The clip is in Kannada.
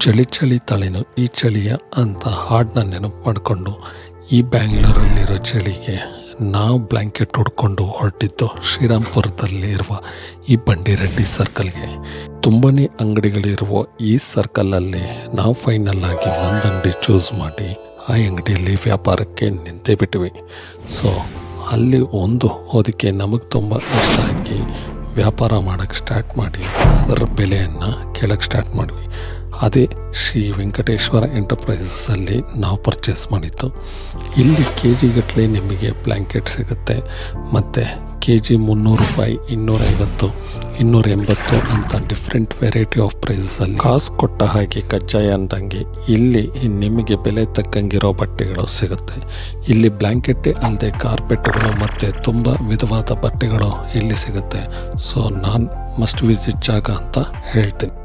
ಚಳಿ ಚಳಿ ತಲೆನೋ ಈ ಚಳಿಯ ಅಂತ ಹಾಡನ್ನ ನೆನಪು ಮಾಡಿಕೊಂಡು ಈ ಬ್ಯಾಂಗ್ಳೂರಲ್ಲಿರೋ ಚಳಿಗೆ ನಾವು ಬ್ಲ್ಯಾಂಕೆಟ್ ಹೊಡ್ಕೊಂಡು ಹೊರಟಿದ್ದು ಶ್ರೀರಾಮ್ಪುರದಲ್ಲಿರುವ ಈ ಬಂಡಿರೆಡ್ಡಿ ಸರ್ಕಲ್ಗೆ. ತುಂಬನೇ ಅಂಗಡಿಗಳಿರುವ ಈ ಸರ್ಕಲಲ್ಲಿ ನಾವು ಫೈನಲ್ ಆಗಿ ಒಂದು ಅಂಗಡಿ ಚೂಸ್ ಮಾಡಿ ಆ ಅಂಗಡಿಯಲ್ಲಿ ವ್ಯಾಪಾರಕ್ಕೆ ನಿಂತೇ ಬಿಟ್ವಿ. ಸೊ ಅಲ್ಲಿ ಓದಕ್ಕೆ ನಮಗೆ ತುಂಬ ಇಷ್ಟ ಆಗಿ ವ್ಯಾಪಾರ ಮಾಡೋಕ್ಕೆ ಸ್ಟಾರ್ಟ್ ಮಾಡಿ ಅದರ ಬೆಲೆಯನ್ನು ಕೇಳೋಕ್ಕೆ ಸ್ಟಾರ್ಟ್ ಮಾಡಿದ್ವಿ. ಅದೇ ಶ್ರೀ ವೆಂಕಟೇಶ್ವರ ಎಂಟರ್ಪ್ರೈಸಸಲ್ಲಿ ನಾವು ಪರ್ಚೇಸ್ ಮಾಡಿದ್ದು. ಇಲ್ಲಿ ಕೆ ಜಿಗಟ್ಟಲೆ ನಿಮಗೆ ಬ್ಲ್ಯಾಂಕೆಟ್ ಸಿಗುತ್ತೆ ಮತ್ತು ಕೆ ಜಿ 300 ರೂಪಾಯಿ, 250, 280 ಅಂತ ಡಿಫ್ರೆಂಟ್ ವೆರೈಟಿ ಆಫ್ ಪ್ರೈಸಲ್ಲಿ ಕಾಸು ಕೊಟ್ಟ ಹಾಗೆ ಕಜ್ಜಾಯ ಅಂದಂಗೆ ಇಲ್ಲಿ ನಿಮಗೆ ಬೆಲೆ ತಕ್ಕಂಗಿರೋ ಬಟ್ಟೆಗಳು ಸಿಗುತ್ತೆ. ಇಲ್ಲಿ ಬ್ಲ್ಯಾಂಕೆಟ್ಟೇ ಅಲ್ಲದೆ ಕಾರ್ಪೆಟ್ಗಳು ಮತ್ತು ತುಂಬ ವಿಧವಾದ ಬಟ್ಟೆಗಳು ಇಲ್ಲಿ ಸಿಗುತ್ತೆ. ಸೊ ನಾನು ಮಸ್ಟ್ ವಿಸಿಟ್ ಜಾಗ ಅಂತ ಹೇಳ್ತೀನಿ.